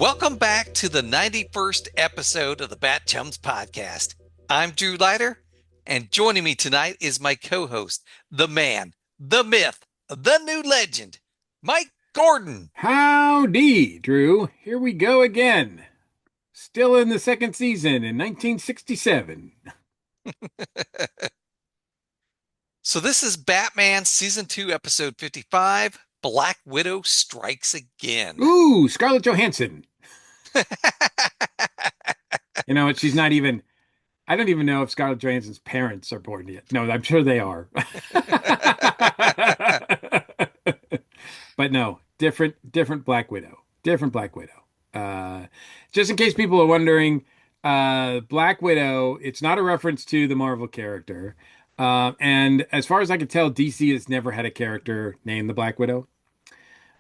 Welcome back to the 91st episode of the BatChums podcast. I'm Drew Leiter, and joining me tonight is my co-host, the man, the myth, the new legend, Mike Gordon. Howdy, Drew. Here we go again. Still in the second season in 1967. So this is Batman Season 2, Episode 55, Black Widow Strikes Again. Ooh, Scarlett Johansson. You know what? She's not even, I don't even know if Scarlett Johansson's parents are born yet. No, I'm sure they are. But no, different Black Widow. Different Black Widow. Just in case people are wondering, Black Widow, it's not a reference to the Marvel character. And as far as I can tell, DC has never had a character named the Black Widow.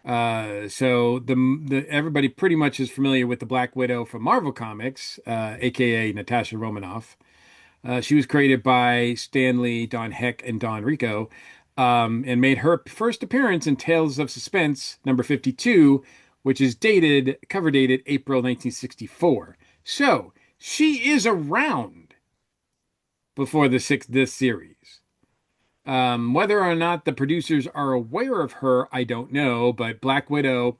So the everybody pretty much is familiar with the Black Widow from Marvel Comics, aka Natasha Romanoff. She was created by Stan Lee, Don Heck, and Don Rico, and made her first appearance in Tales of Suspense number 52, which is cover dated April 1964. So she is around before this series. Whether or not the producers are aware of her, I don't know, but Black Widow,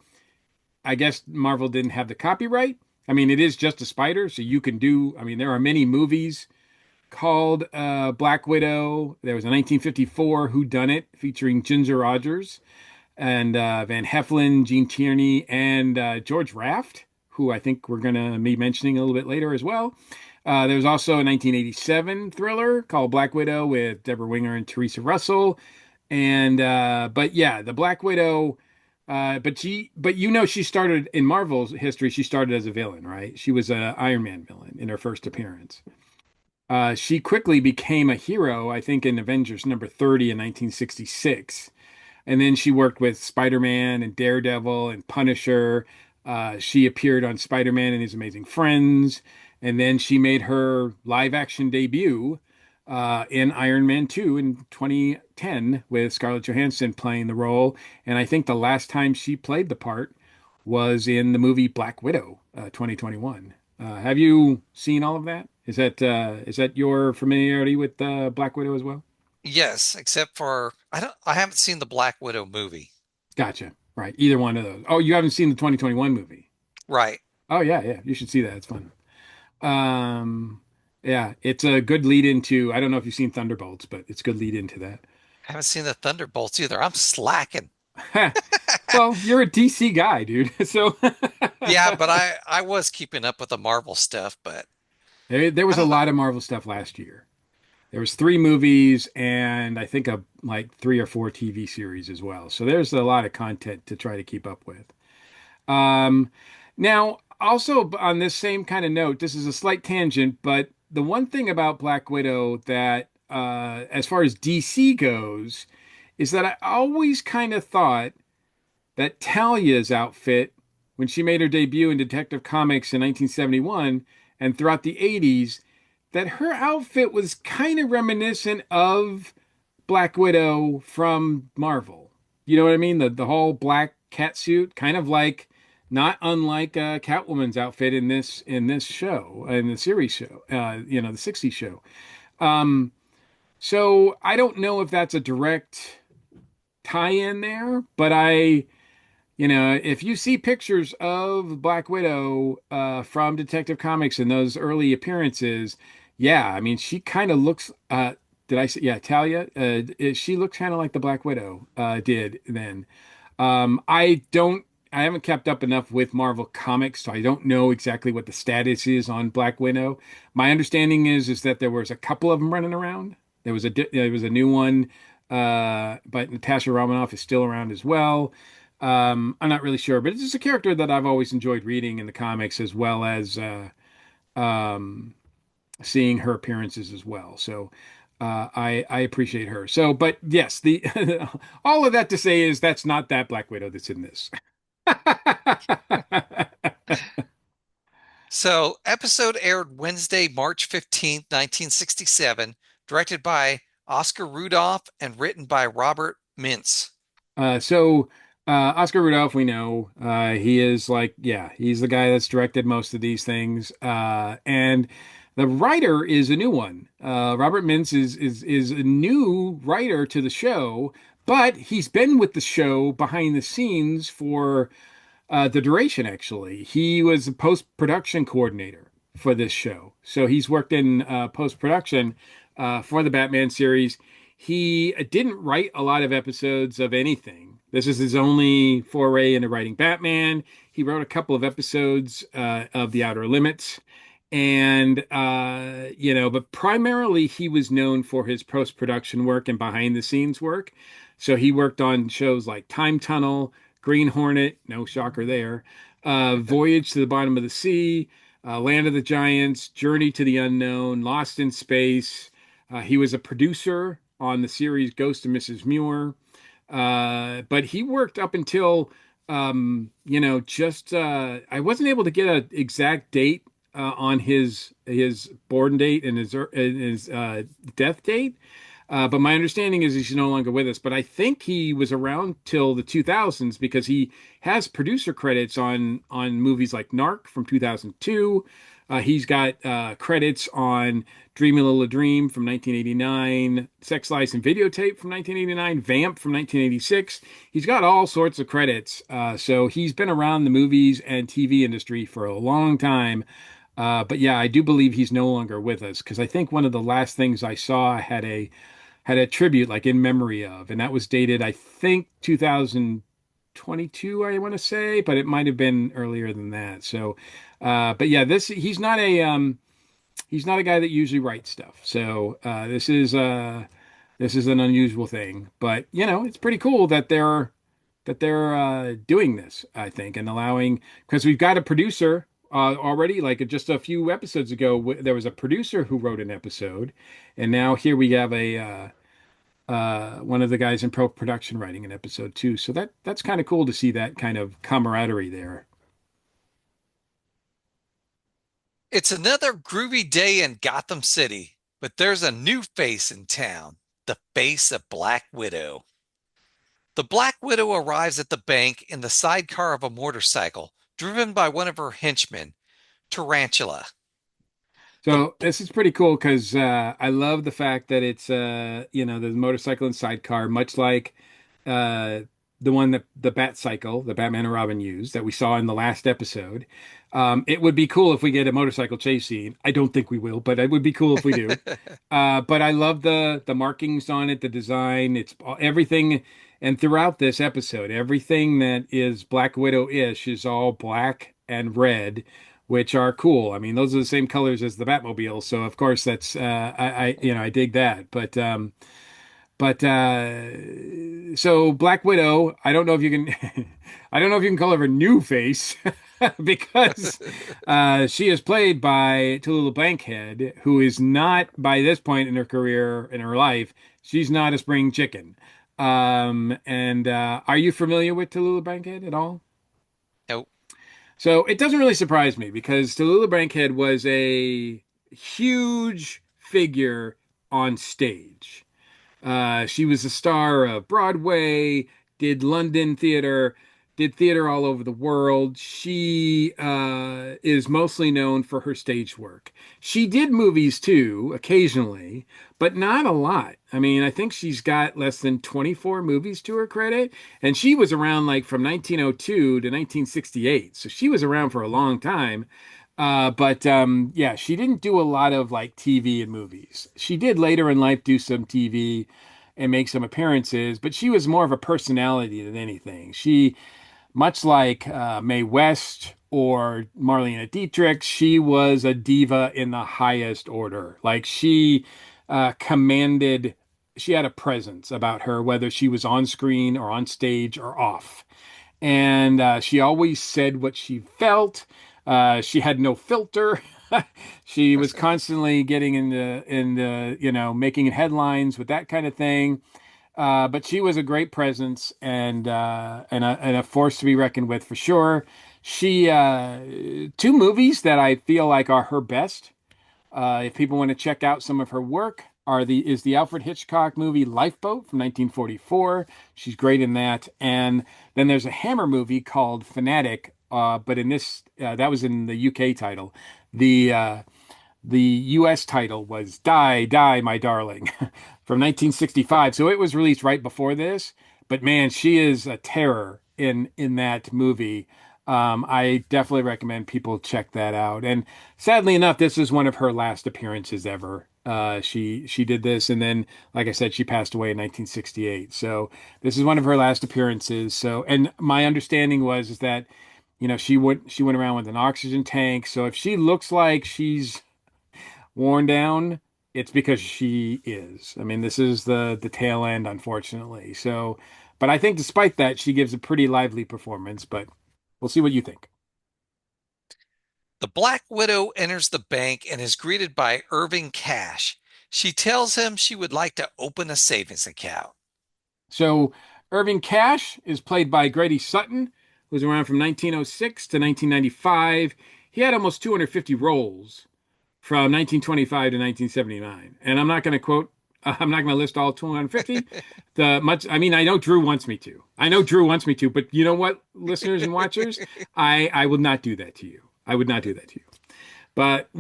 I guess Marvel didn't have the copyright. I mean, it is just a spider, so you can do, I mean, there are many movies called Black Widow. There was a 1954 Who Done It featuring Ginger Rogers and Van Heflin, Gene Tierney, and George Raft, who I think we're going to be mentioning a little bit later as well. There was also a 1987 thriller called Black Widow with Deborah Winger and Teresa Russell. And but yeah, the Black Widow. But you know, she started in Marvel's history. She started as a villain, right? She was an Iron Man villain in her first appearance. She quickly became a hero, I think, in Avengers number 30 in 1966. And then she worked with Spider-Man and Daredevil and Punisher. She appeared on Spider-Man and His Amazing Friends. And then she made her live action debut in Iron Man 2 in 2010 with Scarlett Johansson playing the role. And I think the last time she played the part was in the movie Black Widow, 2021. Have you seen all of that? Is that your familiarity with Black Widow as well? Yes, except for I haven't seen the Black Widow movie. Gotcha. Right. Either one of those. Oh, you haven't seen the 2021 movie. Right. Oh yeah, yeah. You should see that. It's fun. Um, yeah, it's a good lead into. I don't know if you've seen Thunderbolts, but it's a good lead into that. I haven't seen the Thunderbolts either. I'm slacking. Well, you're a DC guy, dude. So Yeah, but I was keeping up with the Marvel stuff, but there I was a don't know. lot of Marvel stuff last year. There was three movies and I think like three or four TV series as well. So there's a lot of content to try to keep up with. Um, Now, also on this same kind of note, this is a slight tangent, but the one thing about Black Widow that, as far as DC goes, is that I always kind of thought that Talia's outfit, when she made her debut in Detective Comics in 1971 and throughout the 80s, that her outfit was kind of reminiscent of Black Widow from Marvel. You know what I mean? The whole black cat suit, kind of like, not unlike Catwoman's outfit in this show, in the series show, the 60s show. Um, so I don't know if that's a direct tie-in there, but if you see pictures of Black Widow from Detective Comics and those early appearances, yeah, I mean, she kind of looks. Did I say, yeah, Talia? She looks kind of like the Black Widow did then. I haven't kept up enough with Marvel Comics, so I don't know exactly what the status is on Black Widow. My understanding is that there was a couple of them running around. There was a new one, but Natasha Romanoff is still around as well. I'm not really sure, but it's just a character that I've always enjoyed reading in the comics as well as um, seeing her appearances as well. So I appreciate her. So, but yes, the all of that to say is that's not that Black Widow that's in this. So, episode aired Wednesday, March 15th, 1967, directed by Oscar Rudolph and written by Robert Mintz. So Oscar Rudolph, we know. He is like, yeah, he's the guy that's directed most of these things. And the writer is a new one. Robert Mintz is a new writer to the show, but he's been with the show behind the scenes for the duration, actually. He was a post-production coordinator for this show. So he's worked in post-production for the Batman series. He didn't write a lot of episodes of anything. This is his only foray into writing Batman. He wrote a couple of episodes of The Outer Limits. And, but primarily he was known for his post-production work and behind the scenes work. So he worked on shows like Time Tunnel, Green Hornet, no shocker there. Voyage to the Bottom of the Sea, Land of the Giants, Journey to the Unknown, Lost in Space. He was a producer on the series Ghost of Mrs. Muir. But he worked up until, just I wasn't able to get an exact date on his born date and his death date. But my understanding is he's no longer with us. But I think he was around till the 2000s because he has producer credits on movies like Narc from 2002. He's got credits on Dream a Little Dream from 1989, Sex Lies and Videotape from 1989, Vamp from 1986. He's got all sorts of credits. So he's been around the movies and TV industry for a long time. But yeah, I do believe he's no longer with us because I think one of the last things I saw had a tribute like in memory of, and that was dated, I think, 2022, I want to say, but it might have been earlier than that. So, but yeah, this he's not a guy that usually writes stuff. So this is an unusual thing, but it's pretty cool that they're doing this, I think, and allowing because we've got a producer. Already, like just a few episodes ago, there was a producer who wrote an episode, and now here we have a one of the guys in pro production writing an episode too. So that's kind of cool to see that kind of camaraderie there. It's another groovy day in Gotham City, but there's a new face in town, the face of Black Widow. The Black Widow arrives at the bank in the sidecar of a motorcycle, driven by one of her henchmen, Tarantula. The So this is pretty cool because I love the fact that it's the motorcycle and sidecar, much like uh, the one that the Bat Cycle, the Batman and Robin used that we saw in the last episode. It would be cool if we get a motorcycle chase scene. I don't think we will, but it would be cool if we do. But I love the markings on it, the design, everything. And throughout this episode, everything that is Black Widow-ish is all black and red, which are cool. I mean, those are the same colors as the Batmobile, so of course that's I dig that. But so Black Widow, I don't know if you can I don't know if you can call her a new face because she is played by Tallulah Bankhead, who is not by this point in her career in her life, she's not a spring chicken. And Are you familiar with Tallulah Bankhead at all? nope. So it doesn't really surprise me because Tallulah Bankhead was a huge figure on stage. She was a star of Broadway, did London theater, did theater all over the world. She is mostly known for her stage work. She did movies too, occasionally, but not a lot. I mean, I think she's got less than 24 movies to her credit, and she was around like from 1902 to 1968. So she was around for a long time. But yeah, she didn't do a lot of like TV and movies. She did later in life do some TV and make some appearances, but she was more of a personality than anything. She, much like Mae West or Marlene Dietrich, she was a diva in the highest order. Like she commanded, she had a presence about her, whether she was on screen or on stage or off. And she always said what she felt. She had no filter. She was constantly getting into making headlines with that kind of thing. But she was a great presence and a force to be reckoned with for sure. She two movies that I feel like are her best. If people want to check out some of her work, is the Alfred Hitchcock movie Lifeboat from 1944. She's great in that. And then there's a Hammer movie called Fanatic, but in this that was in the UK title. The the US title was Die, Die, My Darling from 1965. So it was released right before this. But man, she is a terror in that movie. I definitely recommend people check that out. And sadly enough, this is one of her last appearances ever. She did this, and then, like I said, she passed away in 1968. So this is one of her last appearances. So, and my understanding was is that, she went around with an oxygen tank. So if she looks like she's worn down, it's because she is. I mean, this is the tail end, unfortunately. So, but I think despite that, she gives a pretty lively performance. But we'll see what you think. The Black Widow enters the bank and is greeted by Irving Cash. She tells him she would like to open a savings account. So, Irving Cash is played by Grady Sutton, who was around from 1906 to 1995. He had almost 250 roles from 1925 to 1979. And I'm not going to list all 250. I mean, I know Drew wants me to. I know Drew wants me to, but you know what, listeners and watchers, I would not do that to you. I would not do that to you. But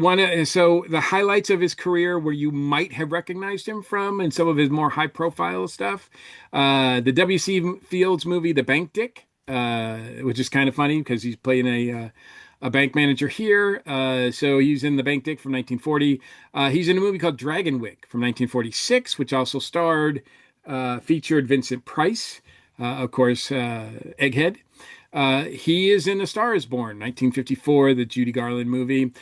so the highlights of his career where you might have recognized him from and some of his more high profile stuff, the W.C. Fields movie, The Bank Dick, which is kind of funny because he's playing a bank manager here. So he's in The Bank Dick from 1940. He's in a movie called Dragonwyck from 1946, which also featured Vincent Price, of course, Egghead. He is in A Star is Born, 1954, the Judy Garland movie.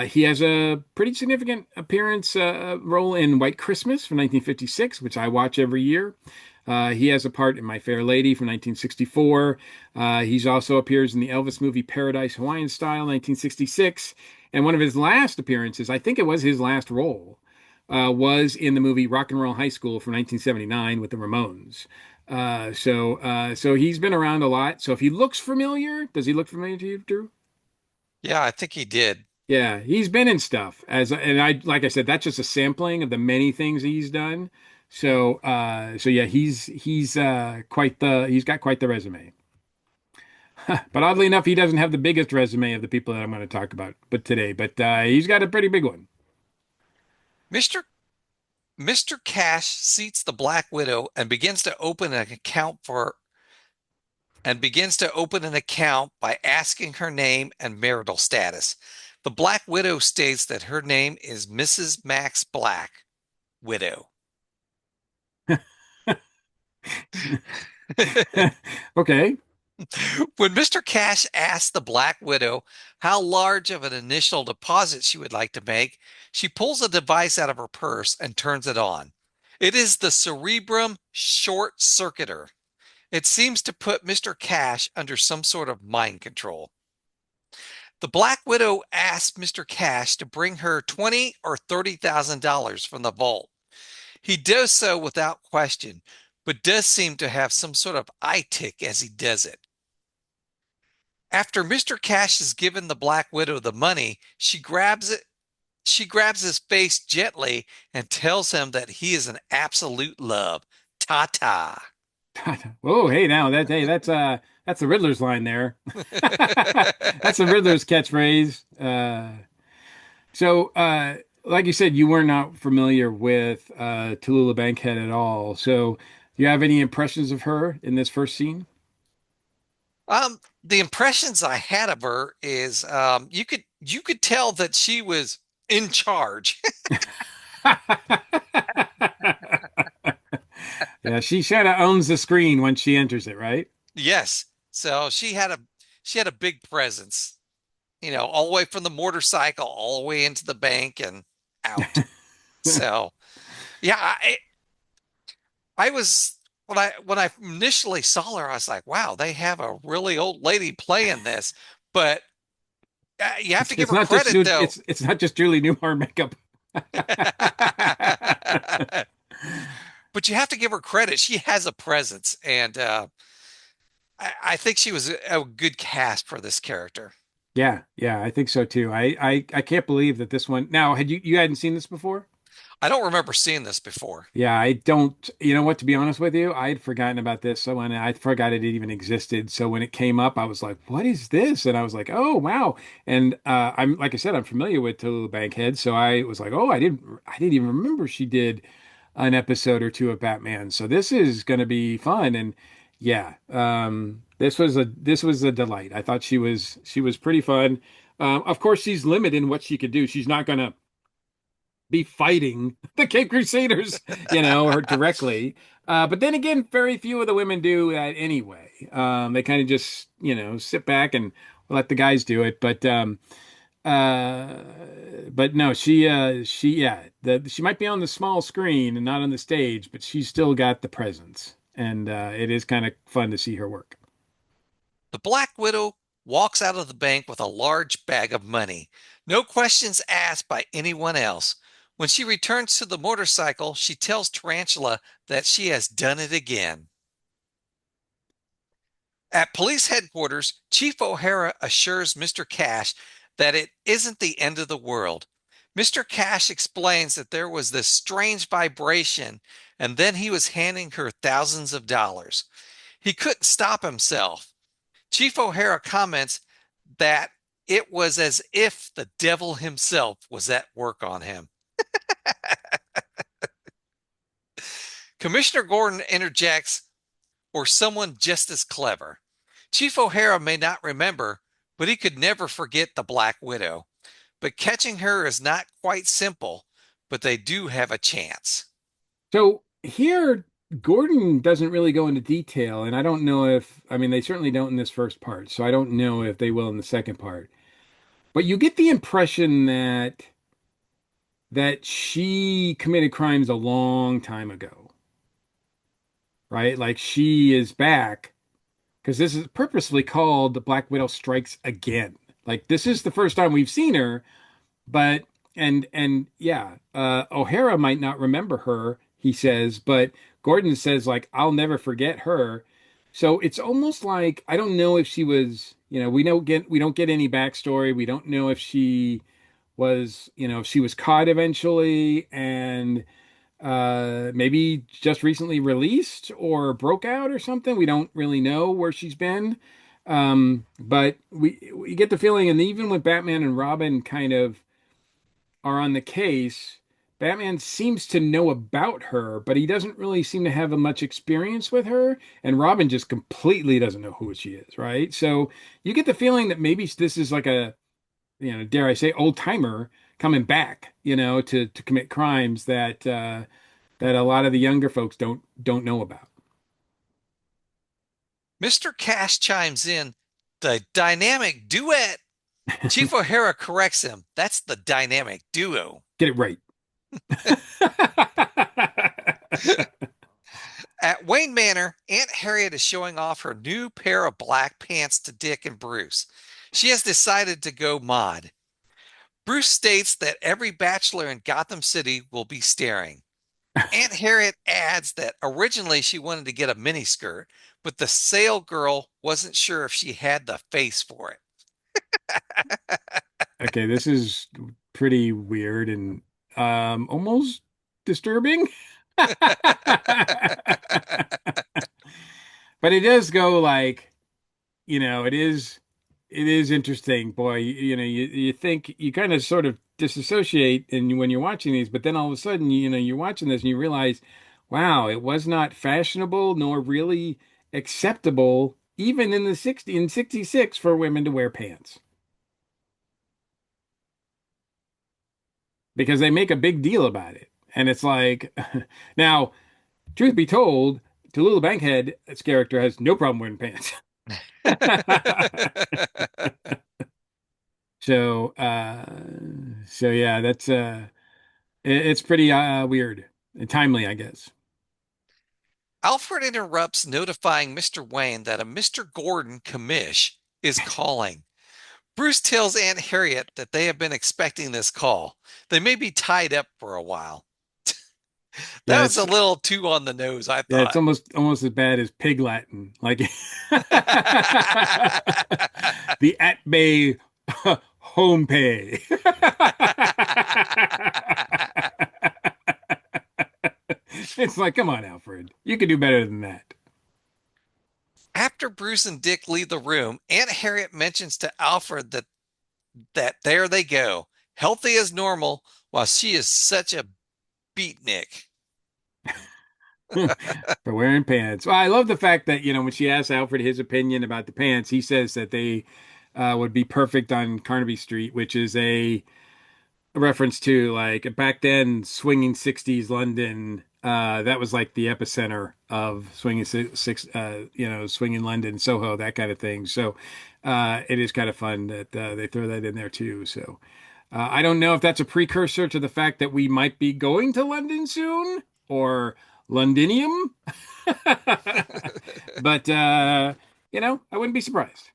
He has a pretty significant role in White Christmas from 1956, which I watch every year. He has a part in My Fair Lady from 1964. He's also appears in the Elvis movie Paradise Hawaiian Style, 1966. And one of his last appearances, I think it was his last role, was in the movie Rock and Roll High School from 1979 with the Ramones. So he's been around a lot. So if he looks familiar, does he look familiar to you, Drew? Yeah, I think he did. Yeah, he's been in stuff and like I said, that's just a sampling of the many things he's done. So yeah, he's got quite the resume. But oddly enough, he doesn't have the biggest resume of the people that I'm going to talk about but he's got a pretty big one. Mr. Cash seats the Black Widow and begins to open an account by asking her name and marital status. The Black Widow states that her name is Mrs. Max Black, widow. Okay. When Mr. Cash asks the Black Widow how large of an initial deposit she would like to make, she pulls a device out of her purse and turns it on. It is the cerebrum short circuiter. It seems to put Mr. Cash under some sort of mind control. The Black Widow asks Mr. Cash to bring her $20,000 or $30,000 from the vault. He does so without question, but does seem to have some sort of eye tick as he does it. After Mr. Cash has given the Black Widow the money, she grabs his face gently and tells him that he is an absolute love. Ta ta. Oh, hey, now that's the Riddler's line there. That's the Riddler's catchphrase. Like you said, you were not familiar with Tallulah Bankhead at all. So, do you have any impressions of her in this first scene? The impressions I had of her is you could tell that she was in charge. Yeah, she kind of owns the screen when she enters it, right? Yes. So she had a big presence, all the way from the motorcycle all the way into the bank and out. So yeah, I was when I initially saw her, I was like, wow, they have a really old lady playing this. But you have to give It's her not just credit though. it's not just Julie Newmar makeup. But you have to give her credit. She has a presence, and I think she was a good cast for this character. Yeah, yeah, I think so too. I can't believe that this one. Now, had you hadn't seen this before? I don't remember seeing this before. Yeah, I don't, you know what, to be honest with you, I'd forgotten about this. So when I forgot it even existed. So when it came up, I was like, what is this? And I was like, oh, wow. And I'm, like I said, I'm familiar with Tallulah Bankhead. So I was like, oh, I didn't even remember she did an episode or two of Batman. So this is going to be fun. And yeah, this was a delight. I thought she was pretty fun. Of course, she's limited in what she could do. She's not going to be fighting the Cape Crusaders, or directly. But then again, very few of the women do that anyway. They kind of just, sit back and let the guys do it. Uh, but no, yeah, she might be on the small screen and not on the stage, but she's still got the presence, and it is kind of fun to see her work. The Black Widow walks out of the bank with a large bag of money. No questions asked by anyone else. When she returns to the motorcycle, she tells Tarantula that she has done it again. At police headquarters, Chief O'Hara assures Mr. Cash that it isn't the end of the world. Mr. Cash explains that there was this strange vibration, and then he was handing her thousands of dollars. He couldn't stop himself. Chief O'Hara comments that it was as if the devil himself was at work on him. Commissioner Gordon interjects, or someone just as clever. Chief O'Hara may not remember, but he could never forget the Black Widow. But catching her is not quite simple, but they do have a chance. So here, Gordon doesn't really go into detail, and I don't know if, I mean, they certainly don't in this first part, so I don't know if they will in the second part. But you get the impression that she committed crimes a long time ago, right? Like she is back because this is purposely called The Black Widow Strikes Again. Like this is the first time we've seen her, but and yeah, O'Hara might not remember her, he says, but Gordon says like I'll never forget her. So it's almost like I don't know if she was, we don't get any backstory. We don't know if she was, if she was caught eventually and maybe just recently released or broke out or something. We don't really know where she's been. But we get the feeling, and even when Batman and Robin kind of are on the case, Batman seems to know about her, but he doesn't really seem to have a much experience with her, and Robin just completely doesn't know who she is, right? So you get the feeling that maybe this is like a, dare I say, old timer coming back, to commit crimes that a lot of the younger folks don't know about. Mr. Cash chimes in, the dynamic duet. Chief O'Hara corrects him. That's the dynamic duo. Get it right. At Wayne Manor, Aunt Harriet is showing off her new pair of black pants to Dick and Bruce. She has decided to go mod. Bruce states that every bachelor in Gotham City will be staring. Aunt Harriet adds that originally she wanted to get a miniskirt, but the sale girl wasn't sure if she had the face for it. Okay, this is pretty weird and almost disturbing. But it does go like, it is interesting, boy. You think you kind of sort of disassociate and when you're watching these, but then all of a sudden, you're watching this and you realize, wow, it was not fashionable nor really acceptable even in the 60 in 66 for women to wear pants because they make a big deal about it. And it's like now, truth be told, Tallulah Bankhead's character has no problem wearing pants. So, so yeah, that's it's pretty weird and timely, I guess. Alfred interrupts, notifying Mr. Wayne that a Mr. Gordon commish is calling. Bruce tells Aunt Harriet that they have been expecting this call. They may be tied up for a while. Yeah, That was a it's little too on the nose, I yeah, it's thought. almost as bad as Pig Latin, like the At Bay home pay. It's like, come on, Alfred. You could do better than that. After Bruce and Dick leave the room, Aunt Harriet mentions to Alfred that there they go, healthy as normal, while she is such a beatnik. For wearing pants. Well, I love the fact that, when she asks Alfred his opinion about the pants, he says that they would be perfect on Carnaby Street, which is a reference to like back then swinging 60s London. That was like the epicenter of swinging swinging London, Soho, that kind of thing. So it is kind of fun that they throw that in there too. So I don't know if that's a precursor to the fact that we might be going to London soon or Londinium, but I wouldn't be surprised.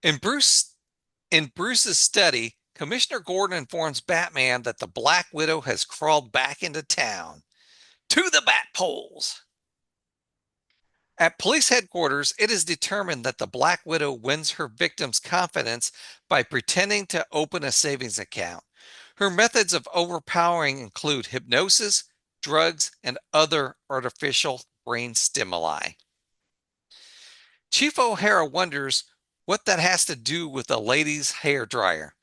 In Bruce's study, Commissioner Gordon informs Batman that the Black Widow has crawled back into town. To the bat poles! At police headquarters, it is determined that the Black Widow wins her victim's confidence by pretending to open a savings account. Her methods of overpowering include hypnosis, drugs, and other artificial brain stimuli. Chief O'Hara wonders what that has to do with a lady's hair dryer.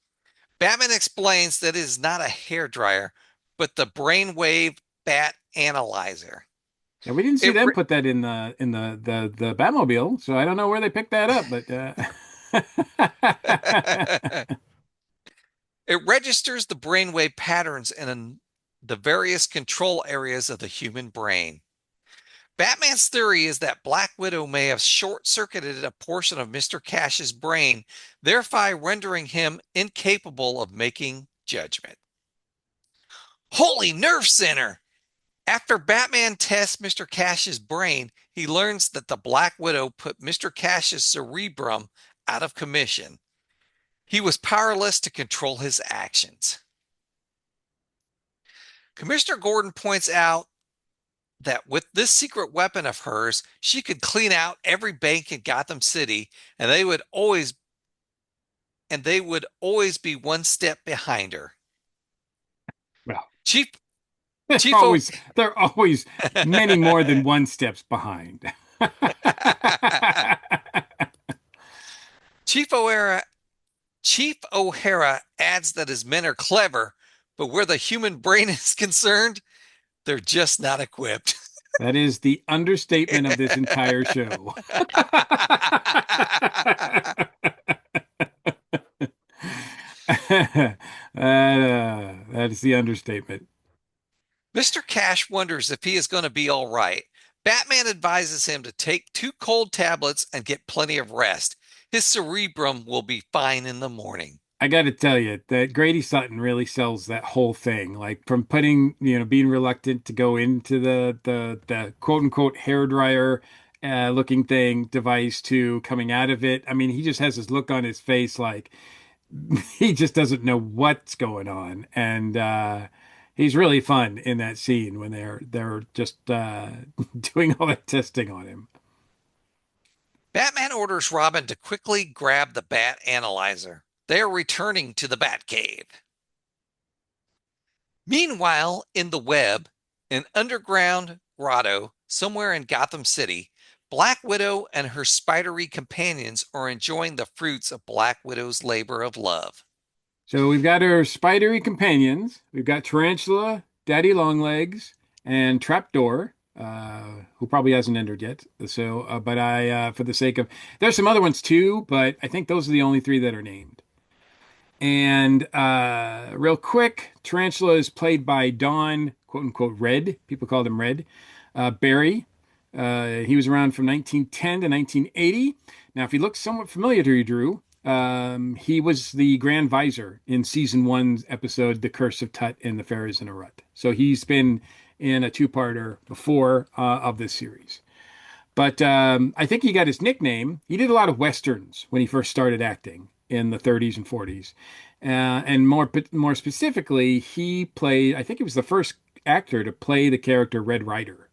Batman explains that it is not a hair dryer, but the brainwave bat analyzer. Yeah, we didn't see It them re- put that in the Batmobile, so I don't know where they picked that up, but it registers the brainwave patterns in the various control areas of the human brain. Batman's theory is that Black Widow may have short-circuited a portion of Mr. Cash's brain, thereby rendering him incapable of making judgment. Holy nerve center! After Batman tests Mr. Cash's brain, he learns that the Black Widow put Mr. Cash's cerebrum out of commission. He was powerless to control his actions. Commissioner Gordon points out that with this secret weapon of hers, she could clean out every bank in Gotham City, and they would always be one step behind her. well, Chief they're Chief o- always they're always many more than one steps behind. Chief O'Hara Chief O'Hara adds that his men are clever, but where the human brain is concerned, they're just not equipped. That is the understatement of this entire show. That is the understatement. Mr. Cash wonders if he is going to be all right. Batman advises him to take 2 cold tablets and get plenty of rest. His cerebrum will be fine in the morning. I got to tell you that Grady Sutton really sells that whole thing. Like from putting, being reluctant to go into the quote unquote hair dryer looking thing device to coming out of it. I mean, he just has this look on his face like he just doesn't know what's going on, and he's really fun in that scene when they're just doing all that testing on him. Batman orders Robin to quickly grab the bat analyzer. They are returning to the Batcave. Meanwhile, in the web, an underground grotto somewhere in Gotham City, Black Widow and her spidery companions are enjoying the fruits of Black Widow's labor of love. So we've got our spidery companions. We've got Tarantula, Daddy Longlegs, and Trapdoor, who probably hasn't entered yet. So, but for the sake of, there's some other ones too, but I think those are the only three that are named. And real quick, Tarantula is played by Don, quote unquote, Red. People called him Red. Barry. He was around from 1910 to 1980. Now, if he looks somewhat familiar to you, Drew, he was the Grand Visor in season one's episode, The Curse of Tut and the Fairies in a Rut. So he's been in a two-parter before of this series. But I think he got his nickname. He did a lot of westerns when he first started acting in the 30s and 40s. And more specifically, he played, I think he was the first actor to play the character Red Rider.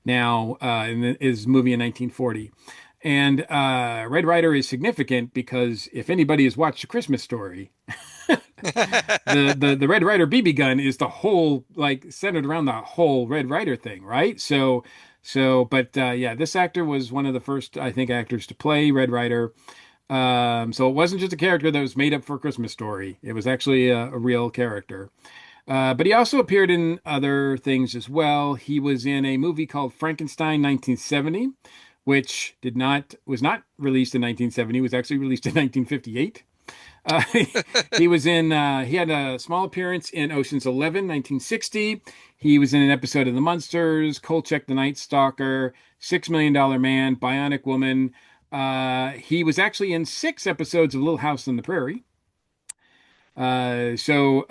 Now, in his movie in 1940. And Red Rider is significant because if anybody has watched A Christmas Story, The Red Ryder BB gun is the whole like centered around the whole Red Ryder thing, right? But yeah, this actor was one of the first, I think, actors to play Red Ryder. So it wasn't just a character that was made up for a Christmas Story. It was actually a real character. But he also appeared in other things as well. He was in a movie called Frankenstein 1970, which did not was not released in 1970. It was actually released in 1958. Uh, he was in. He had a small appearance in Ocean's 11, 1960. He was in an episode of The Munsters, Kolchak the Night Stalker, $6 Million Man, Bionic Woman. He was actually in 6 episodes of Little House on the Prairie. So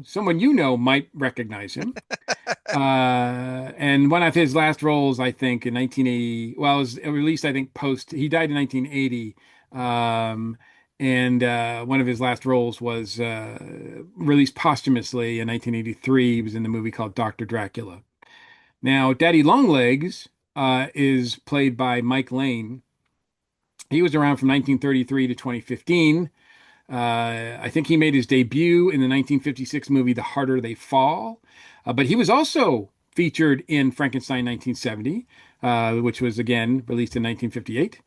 someone might recognize him. And one of his last roles, I think, in 1980, well, it was released, I think, post, he died in 1980. Um, and one of his last roles was released posthumously in 1983. He was in the movie called Dr. Dracula. Now, Daddy Longlegs is played by Mike Lane. He was around from 1933 to 2015. I think he made his debut in the 1956 movie The Harder They Fall, but he was also featured in Frankenstein 1970, which was again released in 1958.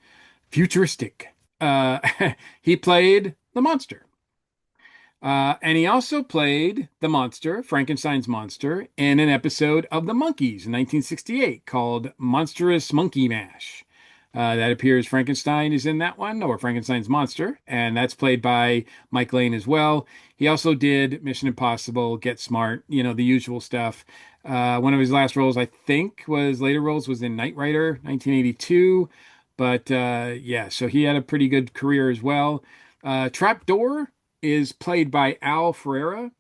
Futuristic. Uh, he played the monster. And he also played the monster, Frankenstein's monster, in an episode of The Monkees in 1968 called Monstrous Monkey Mash. That appears Frankenstein is in that one, or Frankenstein's monster, and that's played by Mike Lane as well. He also did Mission Impossible, Get Smart, the usual stuff. One of his last roles, I think, later roles was in Knight Rider, 1982. But yeah, so he had a pretty good career as well. Trapdoor is played by Al Ferreira.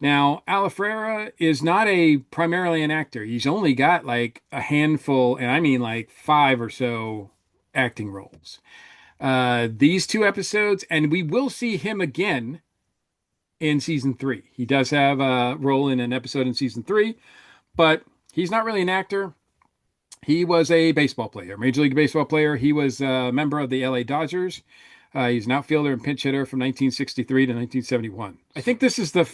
Now, Al Ferreira is not primarily an actor. He's only got like a handful, and I mean like 5 or so acting roles. These 2 episodes, and we will see him again in season 3. He does have a role in an episode in season 3, but he's not really an actor. He was a baseball player, Major League Baseball player. He was a member of the LA Dodgers. He's an outfielder and pinch hitter from 1963 to 1971. I think this is the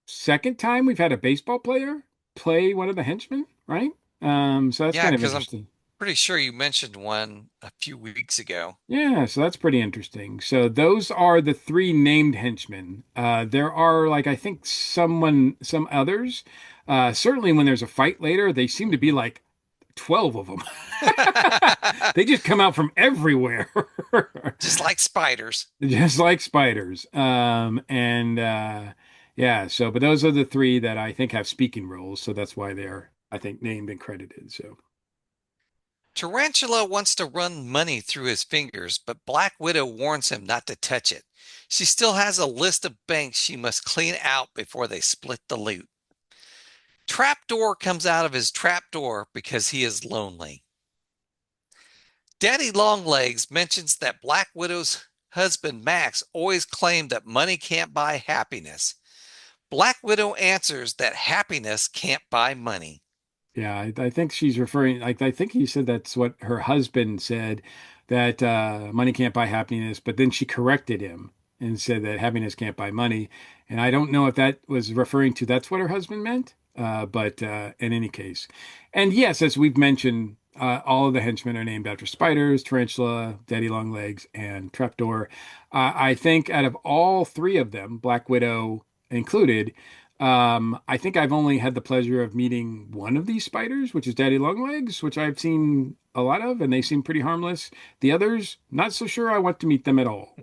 second time we've had a baseball player play one of the henchmen, right? So that's Yeah, kind of because I'm interesting. pretty sure you mentioned one a few weeks ago. Yeah, so that's pretty interesting. So those are the 3 named henchmen. There are like I think some others. Certainly when there's a fight later, they seem to be like 12 of them. They just come out from everywhere. Just like spiders. Just like spiders. And yeah, but those are the 3 that I think have speaking roles, so that's why they're, I think, named and credited. So Tarantula wants to run money through his fingers, but Black Widow warns him not to touch it. She still has a list of banks she must clean out before they split the loot. Trapdoor comes out of his trapdoor because he is lonely. Daddy Longlegs mentions that Black Widow's husband Max always claimed that money can't buy happiness. Black Widow answers that happiness can't buy money. yeah, I think she's referring, like, I think he said that's what her husband said, that money can't buy happiness, but then she corrected him and said that happiness can't buy money. And I don't know if that was referring to that's what her husband meant, but in any case. And yes, as we've mentioned, all of the henchmen are named after spiders, tarantula, daddy long legs, and trapdoor. I think out of all 3 of them, Black Widow included, I think I've only had the pleasure of meeting one of these spiders, which is Daddy Longlegs, which I've seen a lot of, and they seem pretty harmless. The others, not so sure I want to meet them at all.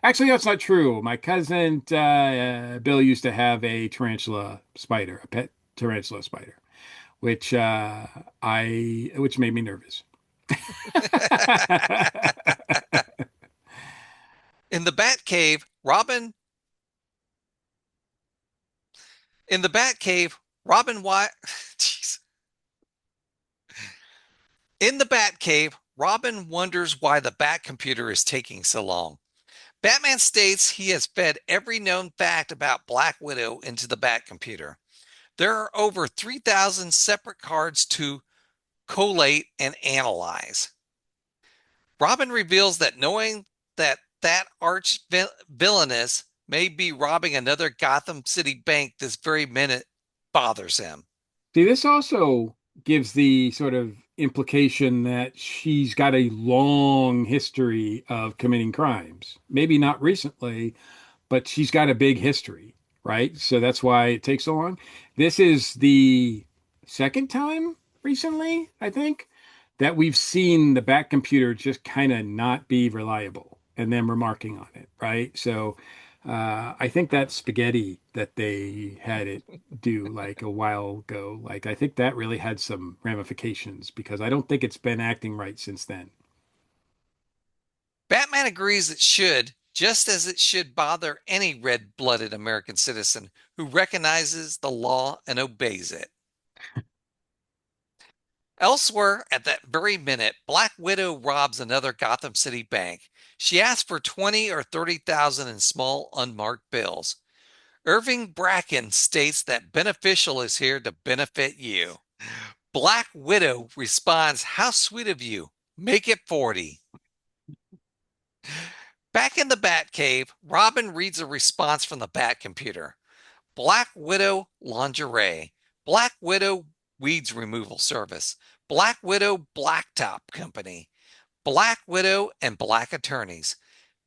Actually, that's not true. My cousin Bill used to have a tarantula spider, a pet tarantula spider, which which made me nervous. In the Batcave, Robin in the Batcave, Robin why Jeez. In the Batcave, Robin wonders why the Bat computer is taking so long. Batman states he has fed every known fact about Black Widow into the Bat computer. There are over 3,000 separate cards to collate and analyze. Robin reveals that knowing that arch villainess may be robbing another Gotham City bank this very minute bothers him. See, this also gives the sort of implication that she's got a long history of committing crimes. Maybe not recently, but she's got a big history, right? So that's why it takes so long. This is the second time recently, I think, that we've seen the Bat computer just kind of not be reliable and them remarking on it, right? So I think that spaghetti that they had it do like a while ago, like I think that really had some ramifications because I don't think it's been acting right since then. Batman agrees it should, just as it should bother any red-blooded American citizen who recognizes the law and obeys it. Elsewhere, at that very minute, Black Widow robs another Gotham City bank. She asks for 20 or 30,000 in small unmarked bills. Irving Bracken states that beneficial is here to benefit you. Black Widow responds, "How sweet of you. Make it 40." Back in the Batcave, Robin reads a response from the Bat computer. Black Widow lingerie. Black Widow weeds removal service. Black Widow blacktop company. Black Widow and black attorneys,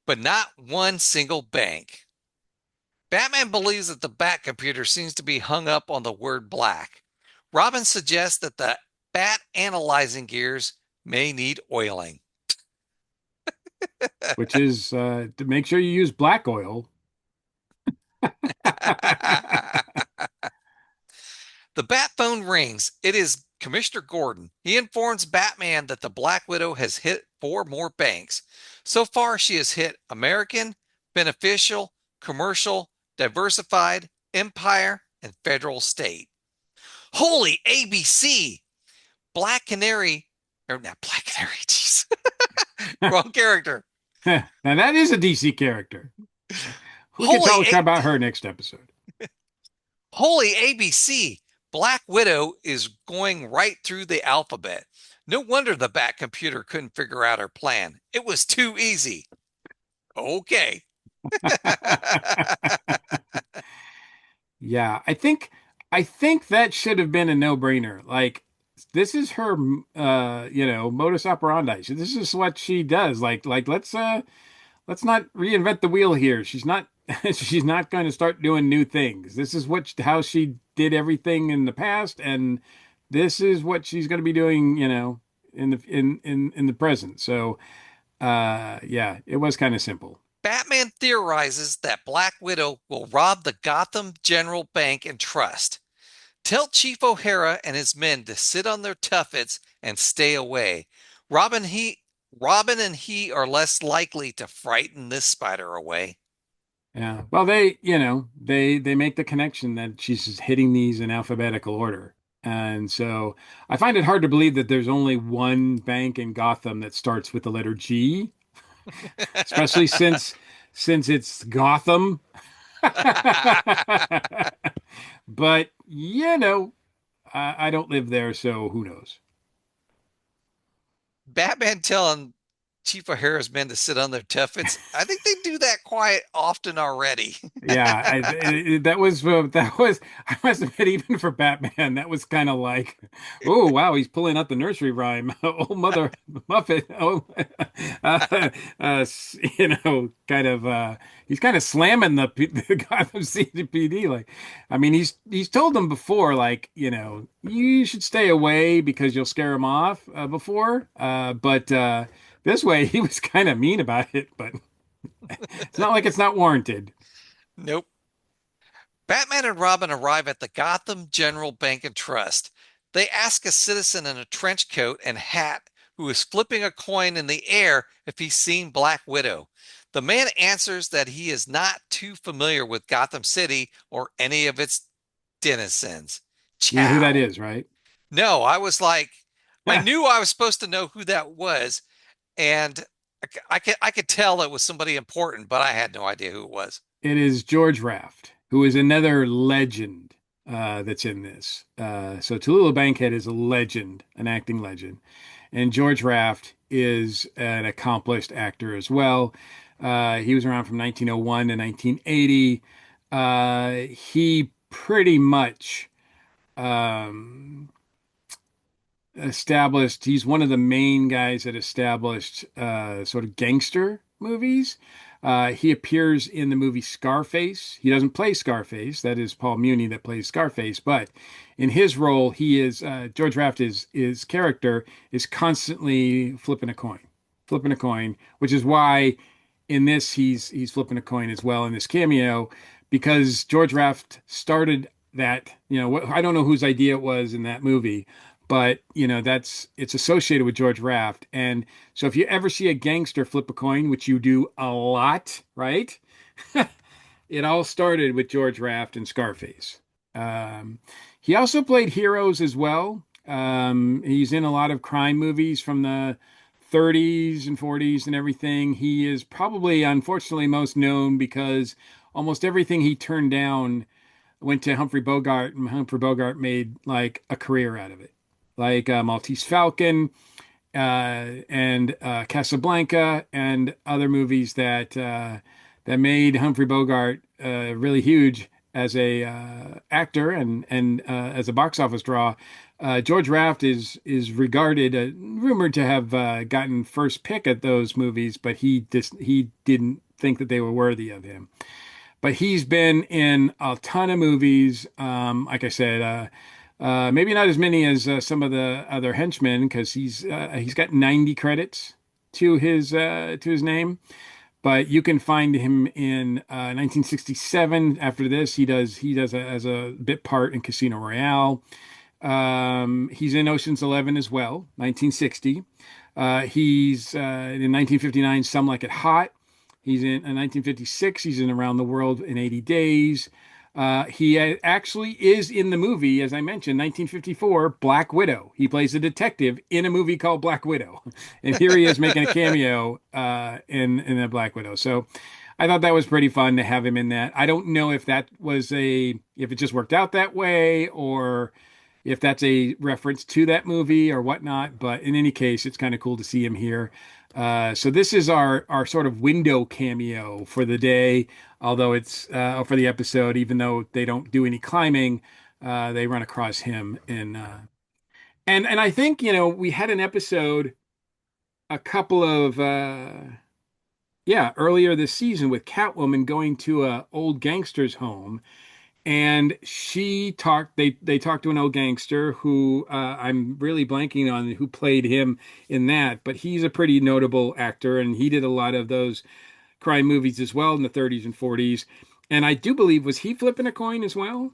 but not one single bank. Batman believes that the Bat computer seems to be hung up on the word black. Robin suggests that the Bat analyzing gears may need oiling. Which is to make sure you use black oil. The Bat phone rings. It is Commissioner Gordon. He informs Batman that the Black Widow has hit four more banks. So far, she has hit American, Beneficial, Commercial, Diversified, Empire, and Federal State. Holy ABC! Black Canary, or not Black Canary, jeez. Wrong character. Now that is a DC character. We can Holy, talk about her next episode. holy ABC! Black Widow is going right through the alphabet. No wonder the Bat computer couldn't figure out her plan. It was too easy. Okay. Yeah, I think that should have been a no-brainer. Like this is her modus operandi. This is what she does. Like let's not reinvent the wheel here. She's not she's not going to start doing new things. This is how she did everything in the past, and this is what she's going to be doing, in the present. So yeah, it was kind of simple. Batman theorizes that Black Widow will rob the Gotham General Bank and Trust. Tell Chief O'Hara and his men to sit on their tuffets and stay away. Robin and he are less likely to frighten this spider away. Yeah. Well, they make the connection that she's just hitting these in alphabetical order. And so I find it hard to believe that there's only one bank in Gotham that starts with the letter G, especially since it's Gotham. But I don't live there, so who knows? Batman telling Chief O'Hara's men to sit on their tuffets. I think they do that quite often already. Yeah, that was I must admit, even for Batman, that was kind of like, oh wow, he's pulling out the nursery rhyme. Oh mother Muffet. Oh, kind of he's kind of slamming the Gotham CPD. Like, I mean, he's told them before, like, you should stay away because you'll scare him off before. But this way, he was kind of mean about it, but. It's not like it's not warranted. Nope. Batman and Robin arrive at the Gotham General Bank and Trust. They ask a citizen in a trench coat and hat who is flipping a coin in the air if he's seen Black Widow. The man answers that he is not too familiar with Gotham City or any of its denizens. You know who that Ciao. is, right? No, I was like, I knew I was supposed to know who that was, and I could tell it was somebody important, but I had no idea who it was. It is George Raft, who is another legend that's in this. So Tallulah Bankhead is a legend, an acting legend. And George Raft is an accomplished actor as well. He was around from 1901 to 1980. He pretty much um, established, he's one of the main guys that established sort of gangster movies. He appears in the movie Scarface. He doesn't play Scarface. That is Paul Muni that plays Scarface. But in his role, he is George Raft is his character is constantly flipping a coin, which is why in this he's flipping a coin as well in this cameo because George Raft started that. I don't know whose idea it was in that movie, but it's associated with George Raft. And so if you ever see a gangster flip a coin, which you do a lot, right? It all started with George Raft and Scarface. He also played heroes as well. He's in a lot of crime movies from the 30s and 40s and everything. He is probably, unfortunately, most known because almost everything he turned down went to Humphrey Bogart, and Humphrey Bogart made like a career out of it, like Maltese Falcon and Casablanca and other movies that made Humphrey Bogart really huge as a actor and as a box office draw. George Raft is regarded, rumored to have gotten first pick at those movies, but he didn't think that they were worthy of him. But he's been in a ton of movies. Like I said, maybe not as many as some of the other henchmen because he's got 90 credits to his name. But you can find him in 1967. After this, he does as a bit part in Casino Royale. He's in Ocean's 11 as well, 1960. He's in 1959, Some Like It Hot. He's in 1956. He's in Around the World in 80 Days. He actually is in the movie, as I mentioned, 1954, Black Widow. He plays a detective in a movie called Black Widow, and here he is making a cameo in the Black Widow. So I thought that was pretty fun to have him in that. I don't know if if it just worked out that way or if that's a reference to that movie or whatnot. But in any case, it's kind of cool to see him here. So this is our sort of window cameo for the day, although it's for the episode, even though they don't do any climbing, they run across him and I think, we had an episode a couple of earlier this season with Catwoman going to a old gangster's home. And they talked to an old gangster who I'm really blanking on who played him in that, but he's a pretty notable actor and he did a lot of those crime movies as well in the 30s and 40s. And I do believe, was he flipping a coin as well?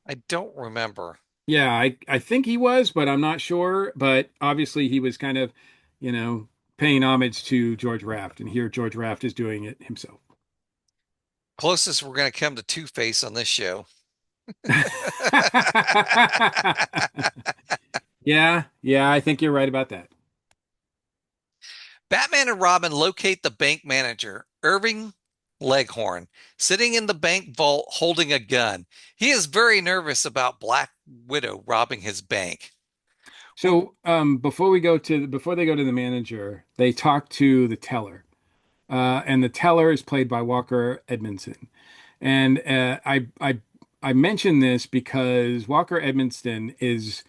I don't remember. Yeah, I think he was, but I'm not sure. But obviously he was kind of, you know, paying homage to George Raft, and here George Raft is doing it himself. Closest we're going to come to Two-Face on this show. Yeah, I think you're right about that. Batman and Robin locate the bank manager, Irving Leghorn, sitting in the bank vault holding a gun. He is very nervous about Black Widow robbing his bank. So, before they go to the manager, they talk to the teller, and the teller is played by Walker Edmondson. And I mention this because Walker Edmondson is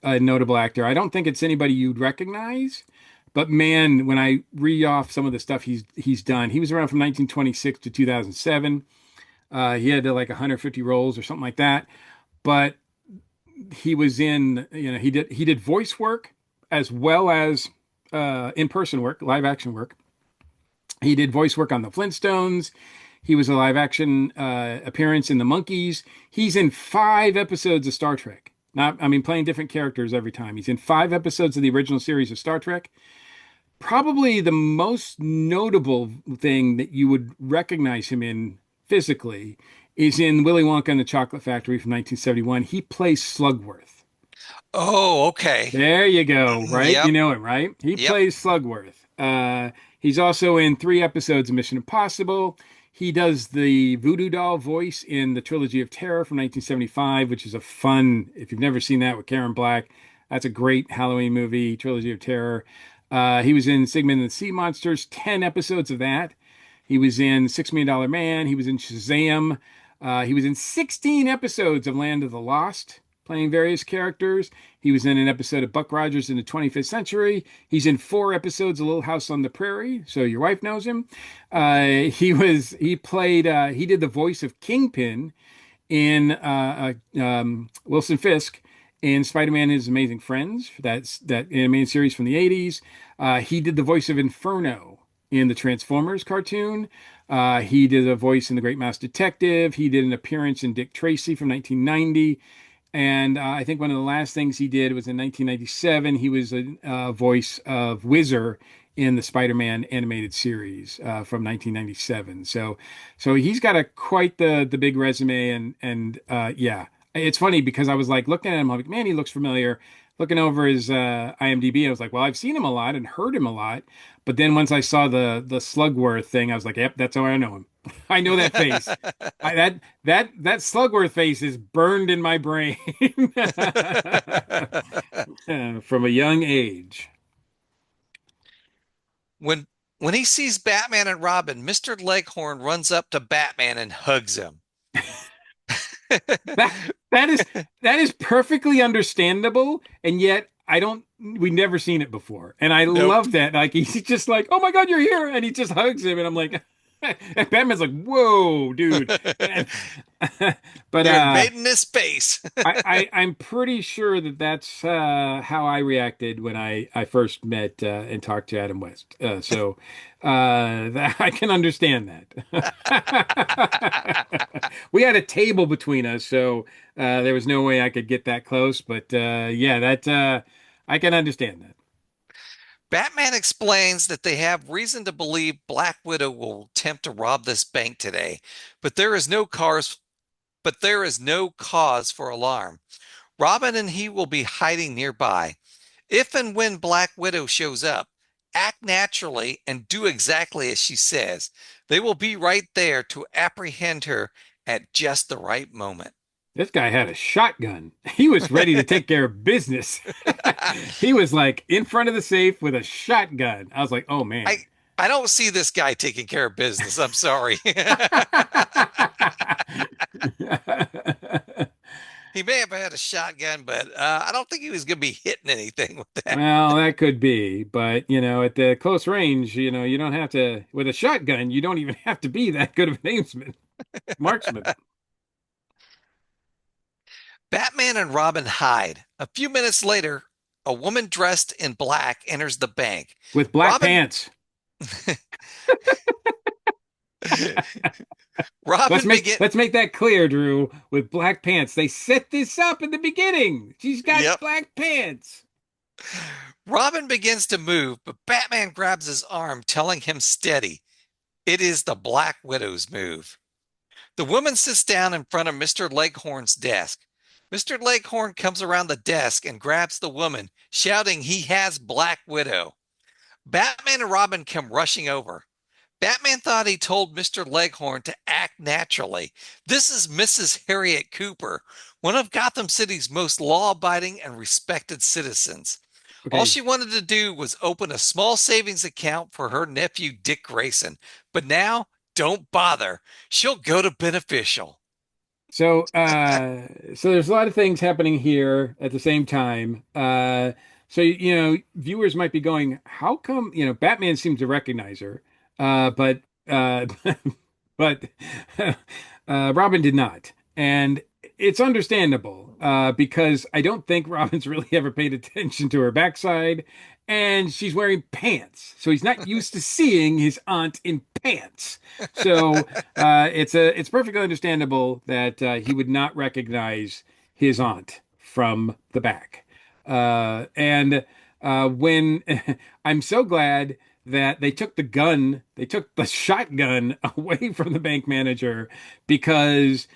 a notable actor. I don't think it's anybody you'd recognize, but man, when I read off some of the stuff he's done, he was around from 1926 to 2007. He had like 150 roles or something like that. But he was in, he did voice work as well as in-person work, live action work. He did voice work on the Flintstones. He was a live action appearance in The Monkees. He's in 5 episodes of Star Trek. Playing different characters every time. He's in 5 episodes of the original series of Star Trek. Probably the most notable thing that you would recognize him in physically is in Willy Wonka and the Chocolate Factory from 1971. He plays Slugworth. Oh, okay. There you go, right? Yep. You know him, right? He Yep. plays Slugworth. He's also in 3 episodes of Mission Impossible. He does the voodoo doll voice in the Trilogy of Terror from 1975, which is a fun, if you've never seen that with Karen Black, That's a great Halloween movie, trilogy of terror. He was in Sigmund and the Sea Monsters, 10 episodes of that. He was in $6 Million Man. He was in Shazam. He was in 16 episodes of Land of the Lost, playing various characters. He was in an episode of Buck Rogers in the 25th Century. He's in 4 episodes of Little House on the Prairie, so your wife knows him. He did the voice of Kingpin in Wilson Fisk in Spider-Man and His Amazing Friends. That's that animated series from the 80s. He did the voice of Inferno in the Transformers cartoon. He did a voice in The Great Mouse Detective. He did an appearance in Dick Tracy from 1990. And I think one of the last things he did was in 1997. He was a voice of Whizzer in the Spider-Man animated series from 1997. So he's got a quite the big resume, and yeah, it's funny because I was like looking at him, I'm like, man, he looks familiar. Looking over his IMDb, I was like, well, I've seen him a lot and heard him a lot. But then once I saw the Slugworth thing, I was like, yep, that's how I know him. I know that face. That Slugworth face is burned in my brain from a young age. When when he sees Batman and Robin, Mr. Leghorn runs up to Batman and hugs him. That that is that is perfectly understandable, and yet I don't. We've never seen it before, and I Nope. love that. Like he's just like, "Oh my God, you're here!" and he just hugs him, and I'm like, and Batman's like, "Whoa, dude!" And, but You're invading this space. I'm pretty sure that that's how I reacted when I first met and talked to Adam West. I can understand that. We had a table between us, so there was no way I could get that close. But yeah, that I can understand that. Batman explains that they have reason to believe Black Widow will attempt to rob this bank today, but there is no cause for alarm. Robin and he will be hiding nearby. If and when Black Widow shows up, act naturally and do exactly as she says. They will be right there to apprehend her at just the right moment. This guy had a shotgun. He was ready to take care of business. He was like in front of the safe with a shotgun. I was like, oh I man. I don't see this guy taking care of business. I'm sorry. He may have had a shotgun, but I don't think he was going to be hitting anything with that. Well, that could be, but at the close range, you don't have to, with a shotgun, you don't even have to be that good of an ainsman, marksman. Batman and Robin hide. A few minutes later, a woman dressed in black enters the bank. With black Robin pants. Let's Robin make begin let's make that clear, Drew. With black pants. They set this up in the beginning. She's got Yep. black pants. Robin begins to move, but Batman grabs his arm, telling him steady. It is the Black Widow's move. The woman sits down in front of Mr. Leghorn's desk. Mr. Leghorn comes around the desk and grabs the woman, shouting he has Black Widow. Batman and Robin come rushing over. Batman thought he told Mr. Leghorn to act naturally. This is Mrs. Harriet Cooper, one of Gotham City's most law-abiding and respected citizens. All Okay. she wanted to do was open a small savings account for her nephew, Dick Grayson. But now, don't bother. She'll go to beneficial. So there's a lot of things happening here at the same time. So viewers might be going, how come, Batman seems to recognize her, but but Robin did not. And it's understandable because I don't think Robin's really ever paid attention to her backside, and she's wearing pants, so he's not used to seeing his aunt in pants. So it's perfectly understandable that he would not recognize his aunt from the back. And when I'm so glad that they took the shotgun away from the bank manager because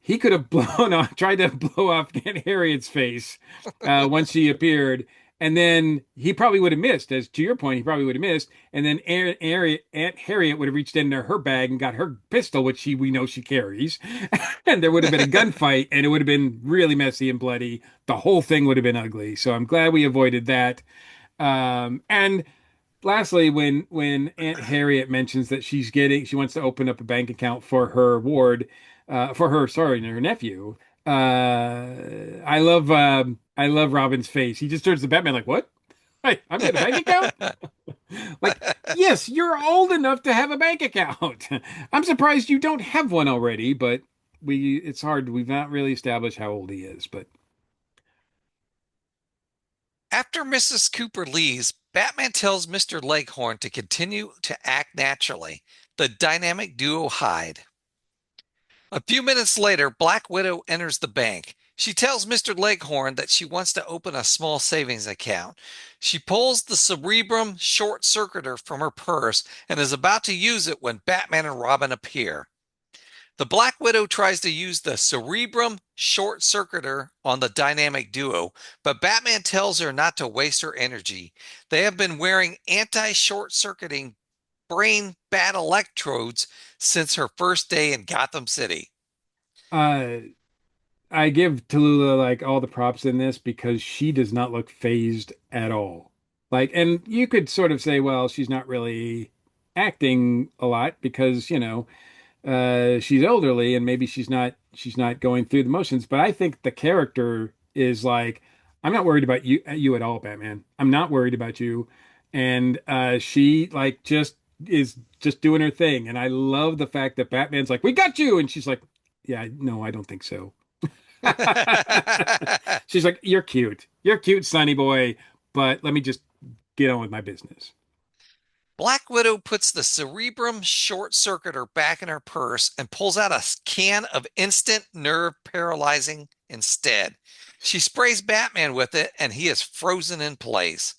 he could have blown off, tried to blow off Aunt Harriet's face once she appeared. And then he probably would have missed, as to your point, he probably would have missed. And then Aunt Harriet would have reached into her bag and got her pistol, which we know she carries. And there would have been a gunfight, and it would have been really messy and bloody. The whole thing would have been ugly. So I'm glad we avoided that. And lastly, when Aunt Harriet mentions that she wants to open up a bank account for her ward, her nephew. I love Robin's face. He just turns to Batman like, "What? Hey, I'm getting a bank account?" Like, yes, you're old enough to have a bank account. I'm surprised you don't have one already, but it's hard. We've not really established how old he is, but After Mrs. Cooper leaves, Batman tells Mr. Leghorn to continue to act naturally. The dynamic duo hide. A few minutes later, Black Widow enters the bank. She tells Mr. Leghorn that she wants to open a small savings account. She pulls the cerebrum short circuiter from her purse and is about to use it when Batman and Robin appear. The Black Widow tries to use the cerebrum short circuiter on the dynamic duo, but Batman tells her not to waste her energy. They have been wearing anti short circuiting brain bat electrodes since her first day in Gotham City. uh, I give Tallulah like all the props in this because she does not look phased at all. Like, and you could sort of say, well, she's not really acting a lot because, she's elderly and maybe she's not going through the motions. But I think the character is like, I'm not worried about you at all, Batman. I'm not worried about you. And she like just is just doing her thing. And I love the fact that Batman's like, we got you. And she's like, yeah, no, I don't think so. She's like, you're cute. You're cute, sonny boy, but let me just get on with my business. Black Widow puts the cerebrum short circuiter back in her purse and pulls out a can of instant nerve paralyzing instead. She sprays Batman with it and he is frozen in place.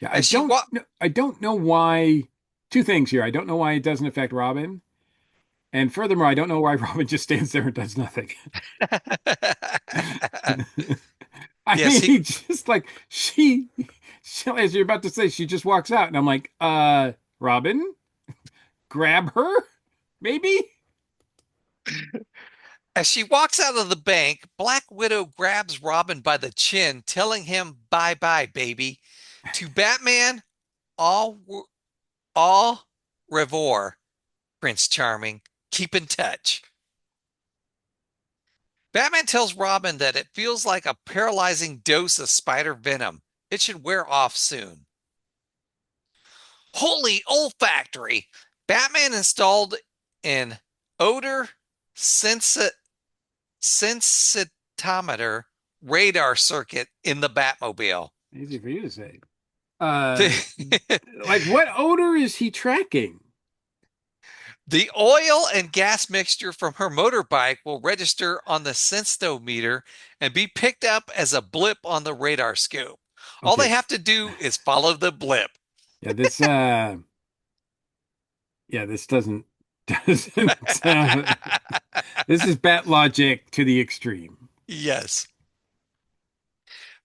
Yeah, As she wa- I don't know why. Two things here. I don't know why it doesn't affect Robin. And furthermore, I don't know why Robin just stands there and does nothing. I Yes, mean, he he just like as you're about to say, she just walks out, and I'm like, Robin, grab her, maybe? As she walks out of the bank, Black Widow grabs Robin by the chin, telling him bye-bye, baby. To Batman, all all revoir, Prince Charming. Keep in touch. Batman tells Robin that it feels like a paralyzing dose of spider venom. It should wear off soon. Holy olfactory! Batman installed an odor sensi- sensitometer radar circuit in the Batmobile. Easy for you to say. Like what odor is he tracking? The oil and gas mixture from her motorbike will register on the sensometer and be picked up as a blip on the radar scope. All they Okay, have to do is follow the blip. yeah, this doesn't this is bat logic to the extreme. Yes.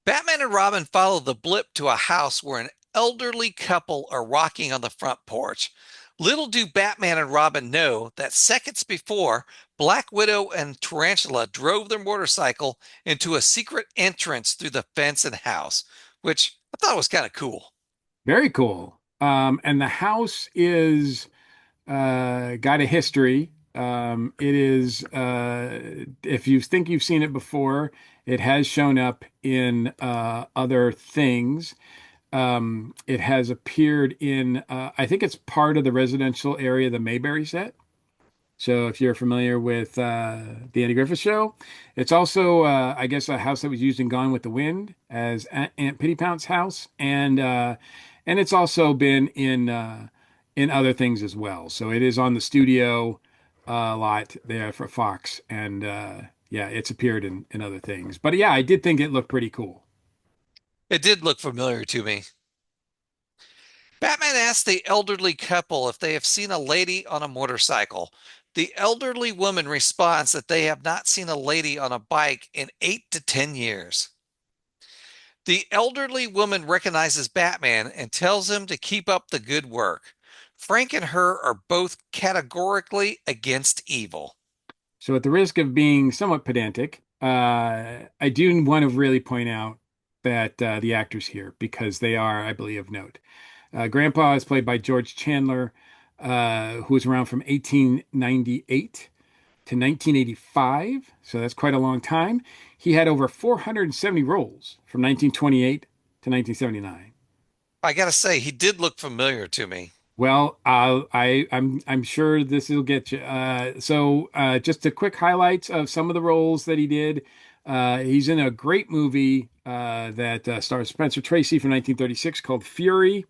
Batman and Robin follow the blip to a house where an elderly couple are rocking on the front porch. Little do Batman and Robin know that seconds before, Black Widow and Tarantula drove their motorcycle into a secret entrance through the fence and house, which I thought was kind of cool. Very cool. And the house is got a history. It is if you think you've seen it before, it has shown up in other things. It has appeared in I think it's part of the residential area, the Mayberry set. So if you're familiar with the Andy Griffith Show, it's also I guess a house that was used in Gone with the Wind as Aunt Pitty Pound's house, and it's also been in other things as well. So it is on the studio lot there for Fox, and yeah, it's appeared in other things. But yeah, I did think it looked pretty cool. It did look familiar to me. Batman asks the elderly couple if they have seen a lady on a motorcycle. The elderly woman responds that they have not seen a lady on a bike in 8 to 10 years. The elderly woman recognizes Batman and tells him to keep up the good work. Frank and her are both categorically against evil. So, at the risk of being somewhat pedantic, I do want to really point out that the actors here, because they are, I believe, of note. Grandpa is played by George Chandler, who was around from 1898 to 1985. So that's quite a long time. He had over 470 roles from 1928 to 1979. I gotta say, he did look familiar to me. Well, I'm sure this will get you. Just a quick highlights of some of the roles that he did. He's in a great movie that stars Spencer Tracy from 1936 called Fury.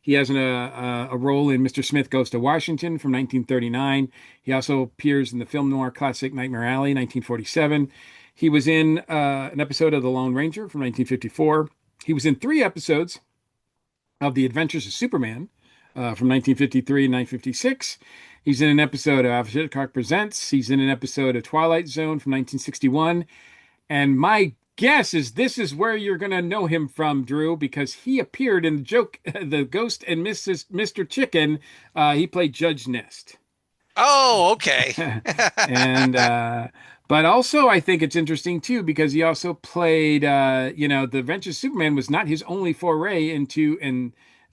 He has a role in Mr. Smith Goes to Washington from 1939. He also appears in the film noir classic Nightmare Alley, 1947. He was in an episode of The Lone Ranger from 1954. He was in three episodes of The Adventures of Superman from 1953 and 1956. He's in an episode of Alfred Hitchcock Presents. He's in an episode of Twilight Zone from 1961. And my guess is this is where you're going to know him from, Drew, because he appeared in the joke, The Ghost and Mr. Chicken. He played Judge Nest. Oh, okay. And but also I think it's interesting too because he also played The Adventures of Superman was not his only foray into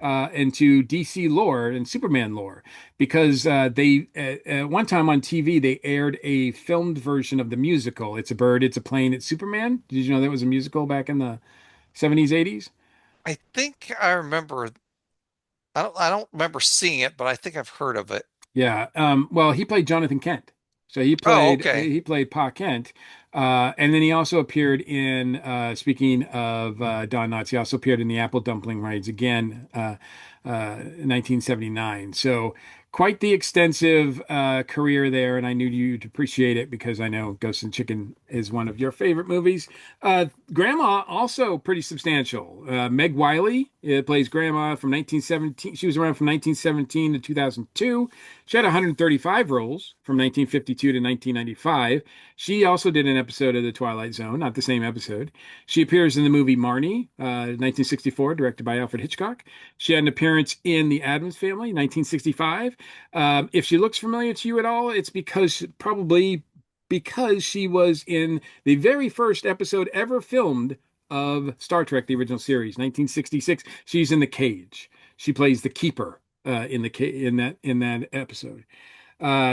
DC lore and Superman lore because they one time on TV they aired a filmed version of the musical. It's a bird, it's a plane, it's Superman. Did you know that was a musical back in the 70s, 80s? I think I remember. I don't remember seeing it, but I think I've heard of it. Yeah. Well, he played Jonathan Kent. So Oh, okay. he played Pa Kent. And then he also appeared in speaking of Don Knotts, he also appeared in the Apple Dumpling Raids again, 1979. So quite the extensive career there, and I knew you'd appreciate it because I know Ghost and Chicken is one of your favorite movies. Grandma also pretty substantial. Meg Wiley plays Grandma from 1917. She was around from 1917 to 2002. She had 135 roles from 1952 to 1995. She also did an episode of The Twilight Zone, not the same episode. She appears in the movie Marnie, 1964, directed by Alfred Hitchcock. She had an appearance in The Addams Family, 1965. If she looks familiar to you at all, it's probably because she was in the very first episode ever filmed of Star Trek, the original series, 1966. She's in the cage. She plays the keeper in that episode.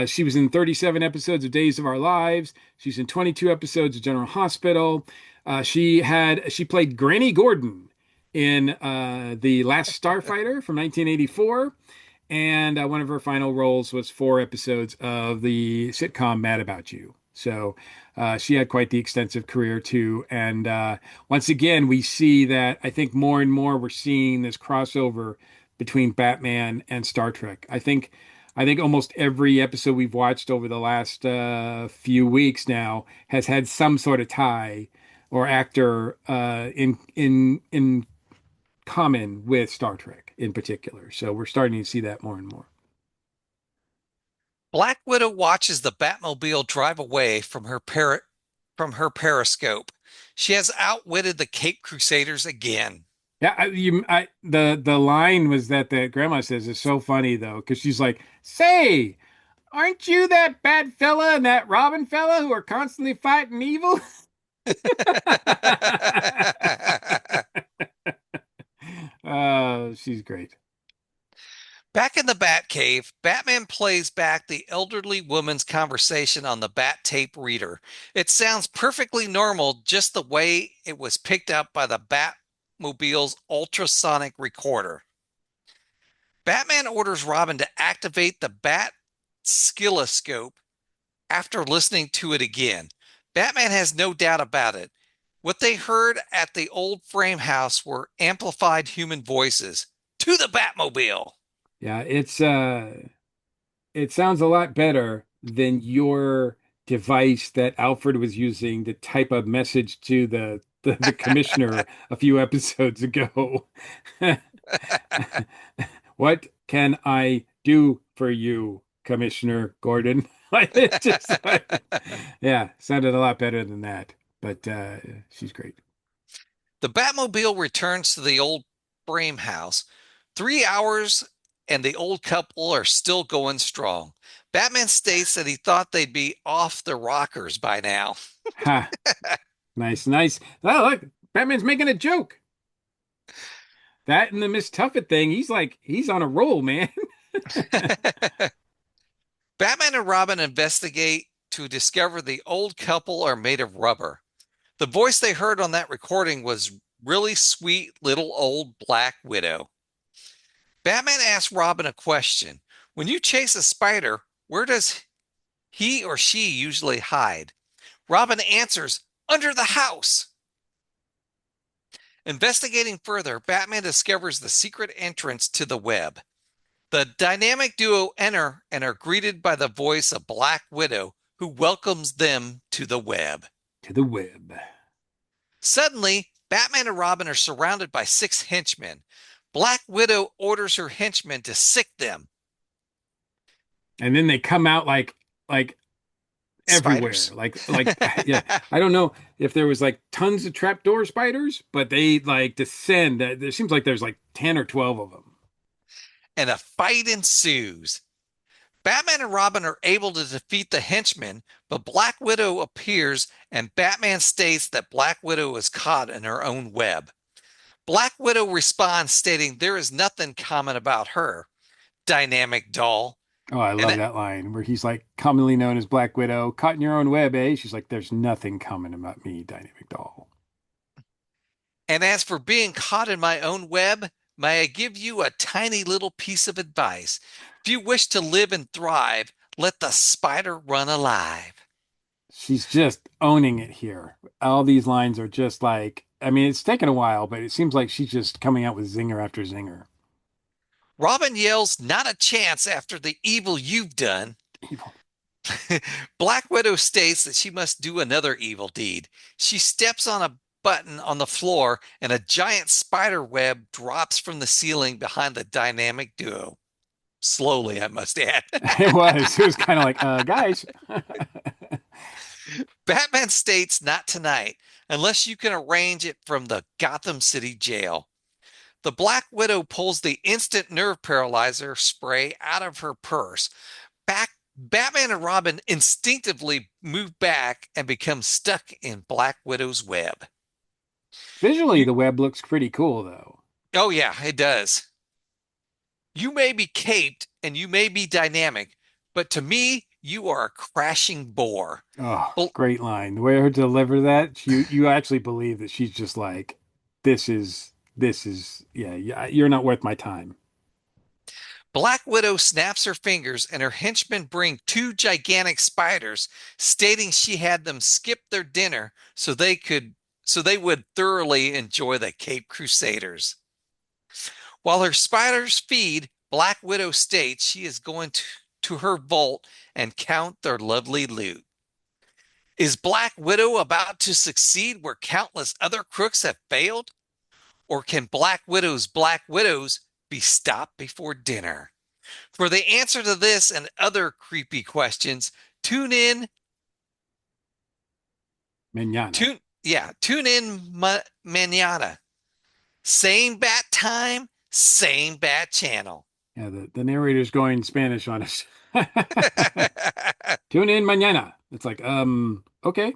She was in 37 episodes of Days of Our Lives. She's in 22 episodes of General Hospital. She played Granny Gordon in The Last Starfighter from 1984. And one of her final roles was 4 episodes of the sitcom Mad About You. So she had quite the extensive career too. And once again, we see that I think more and more we're seeing this crossover between Batman and Star Trek. I think almost every episode we've watched over the last few weeks now has had some sort of tie or actor in common with Star Trek in particular. So we're starting to see that more and more. Black Widow watches the Batmobile drive away from her periscope. She has outwitted the Cape Crusaders again. Yeah, the line was that the grandma says is so funny though, because she's like, "Say, aren't you that bad fella and that Robin fella who are constantly fighting evil?" She's great. Back in the Batcave, Batman plays back the elderly woman's conversation on the Bat tape reader. It sounds perfectly normal, just the way it was picked up by the Batmobile's ultrasonic recorder. Batman orders Robin to activate the Bat skilloscope after listening to it again. Batman has no doubt about it. What they heard at the old frame house were amplified human voices. To the Batmobile! Yeah, it sounds a lot better than your device that Alfred was using to type a message to the commissioner a few episodes ago. What can I do for you, Commissioner Gordon? Like, it just yeah, sounded a lot better than that. But she's great. The Batmobile returns to the old frame house. 3 hours and the old couple are still going strong. Batman states that he thought they'd be off the rockers by now. Ha, nice, nice. Oh, look, Batman's making a joke. That and the Miss Tuffet thing, he's on a roll, man. Batman and Robin investigate to discover the old couple are made of rubber. The voice they heard on that recording was really sweet little old Black Widow. Batman asks Robin a question. When you chase a spider, where does he or she usually hide? Robin answers, under the house. Investigating further, Batman discovers the secret entrance to the web. The dynamic duo enter and are greeted by the voice of Black Widow, who welcomes them to the web. To the web. Suddenly, Batman and Robin are surrounded by 6 henchmen. Black Widow orders her henchmen to sick them. And then they come out like everywhere. Spiders. Like yeah. I don't know if there was like tons of trapdoor spiders, but they like descend. There seems like there's like 10 or 12 of them. And a fight ensues. Batman and Robin are able to defeat the henchmen, but Black Widow appears and Batman states that Black Widow is caught in her own web. Black Widow responds stating there is nothing common about her, dynamic doll. Oh, I love And, that line where he's like commonly known as Black Widow, caught in your own web, eh? She's like, there's nothing common about me, Dynamic Doll. and as for being caught in my own web, may I give you a tiny little piece of advice? If you wish to live and thrive, let the spider run alive. She's just owning it here. All these lines are just like, I mean, it's taken a while, but it seems like she's just coming out with zinger after zinger. Robin yells, not a chance after the evil you've done. Evil. Black Widow states that she must do another evil deed. She steps on a button on the floor, and a giant spider web drops from the ceiling behind the dynamic duo. Slowly, I must add. It was. It was kind of like, guys. Batman states not tonight, unless you can arrange it from the Gotham City jail. The Black Widow pulls the instant nerve paralyzer spray out of her purse. Batman and Robin instinctively move back and become stuck in Black Widow's web. Visually, You, the web looks pretty cool, though. oh, yeah, it does. You may be caped and you may be dynamic, but to me, you are a crashing bore. Oh, Bl- great line. The way her deliver that, you actually believe that she's just like, yeah, you're not worth my time. Black Widow snaps her fingers and her henchmen bring 2 gigantic spiders, stating she had them skip their dinner so they would thoroughly enjoy the Cape Crusaders. While her spiders feed, Black Widow states she is going to her vault and count their lovely loot. Is Black Widow about to succeed where countless other crooks have failed? Or can Black Widows be stopped before dinner? For the answer to this and other creepy questions, tune in. Manana. Tune in manana. Same bat time, same bat channel. Yeah, the narrator's going Spanish on us. Tune in mañana. It's like, okay.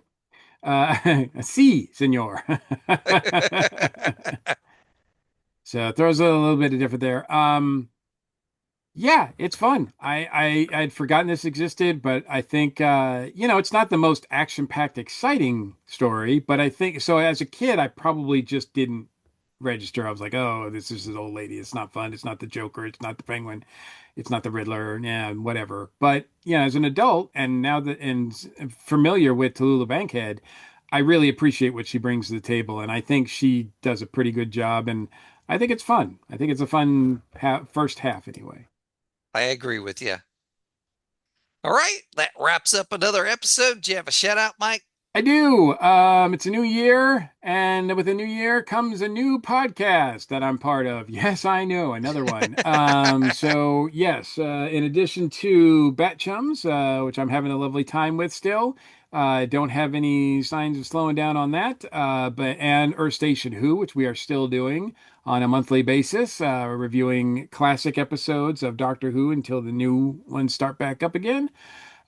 Sí, señor. So it throws a little bit of different there. Yeah, it's fun. I'd forgotten this existed, but I think it's not the most action-packed, exciting story, but I think so as a kid, I probably just didn't register. I was like, oh, this is an old lady. It's not fun. It's not the Joker. It's not the Penguin. It's not the Riddler. Yeah, whatever. But yeah, as an adult and now that and familiar with Tallulah Bankhead, I really appreciate what she brings to the table, and I think she does a pretty good job. And I think it's fun. I think it's a fun first half anyway. I agree with you. All right, that wraps up another episode. Do you have a shout out, Mike? I do. It's a new year, and with a new year comes a new podcast that I'm part of. Yes, I know, another one. So yes, in addition to BatChums, which I'm having a lovely time with still, Don't have any signs of slowing down on that. And Earth Station Who, which we are still doing on a monthly basis, reviewing classic episodes of Doctor Who until the new ones start back up again.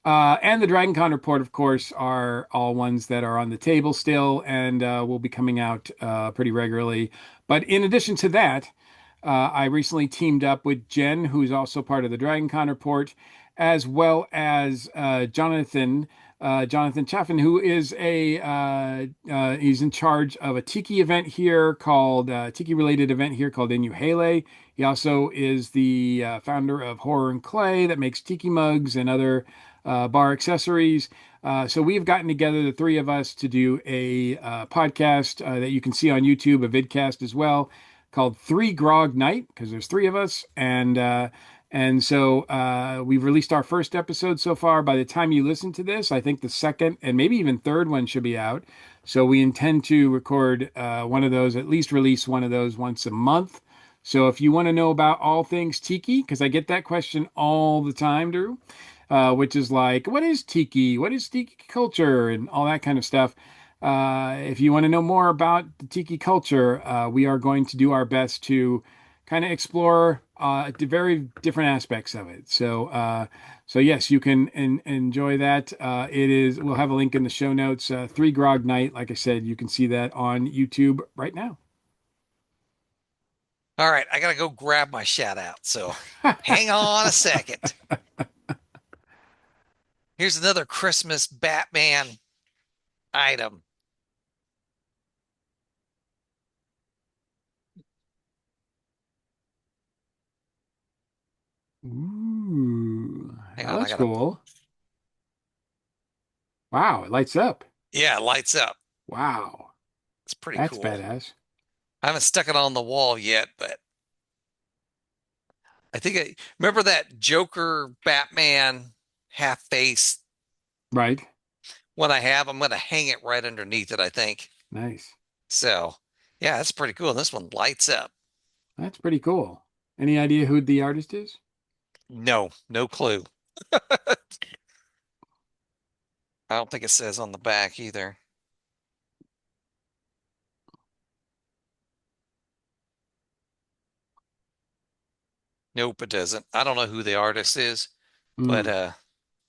And the Dragon Con report, of course, are all ones that are on the table still and will be coming out pretty regularly. But in addition to that, I recently teamed up with Jen, who's also part of the Dragon Con report, as well as Jonathan Chaffin, who is he's in charge of a tiki event here called tiki related event here called Inuhele. He also is the founder of Horror and Clay that makes tiki mugs and other bar accessories. So we've gotten together, the three of us, to do a podcast that you can see on YouTube, a vidcast as well, called Three Grog Night, because there's three of us, and so we've released our first episode so far. By the time you listen to this, I think the second and maybe even third one should be out. So we intend to record one of those, at least release one of those once a month. So if you want to know about all things tiki, because I get that question all the time, Drew, which is like, what is tiki? What is tiki culture? And all that kind of stuff. If you want to know more about the tiki culture, we are going to do our best to kind of explore the very different aspects of it. So yes, you can enjoy that. We'll have a link in the show notes. Three Grog Night, like I said, you can see that on YouTube right now. All right, I gotta go grab my shout out. So hang on a second. Here's another Christmas Batman item. Ooh, Hang oh, on, I that's gotta. cool. Wow, it lights up. Yeah, it lights up. Wow, It's pretty that's cool. badass. I haven't stuck it on the wall yet, but I think I remember that Joker Batman half face Right. one I have. I'm gonna hang it right underneath it, I think. Nice. So yeah, that's pretty cool. This one lights up. That's pretty cool. Any idea who the artist is? No, no clue. I don't think it says on the back either. Nope, it doesn't. I don't know who the artist is, but Hmm.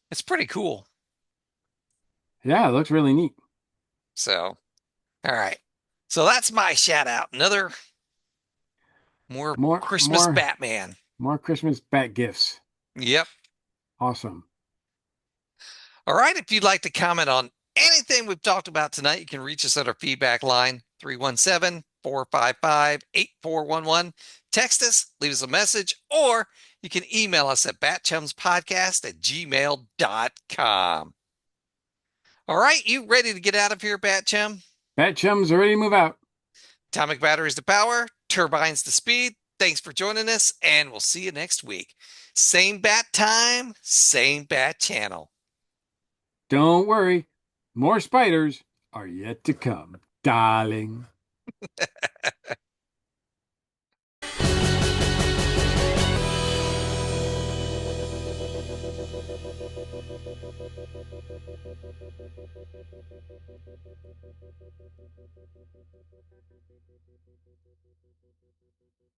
it's pretty cool. Yeah, it looks really neat. So, all right. So that's my shout out. Another more More, Christmas more, Batman. more Christmas bat gifts. Yep. Awesome. All right. If you'd like to comment on anything we've talked about tonight, you can reach us at our feedback line 317-455-8411. Text us, leave us a message, or you can email us at batchumspodcast@gmail.com. All right, you ready to get out of here, Batchum? Bat chums are ready to move out. Atomic batteries to power, turbines to speed. Thanks for joining us, and we'll see you next week. Same bat time, same bat channel. Don't worry, more spiders are yet to come, darling.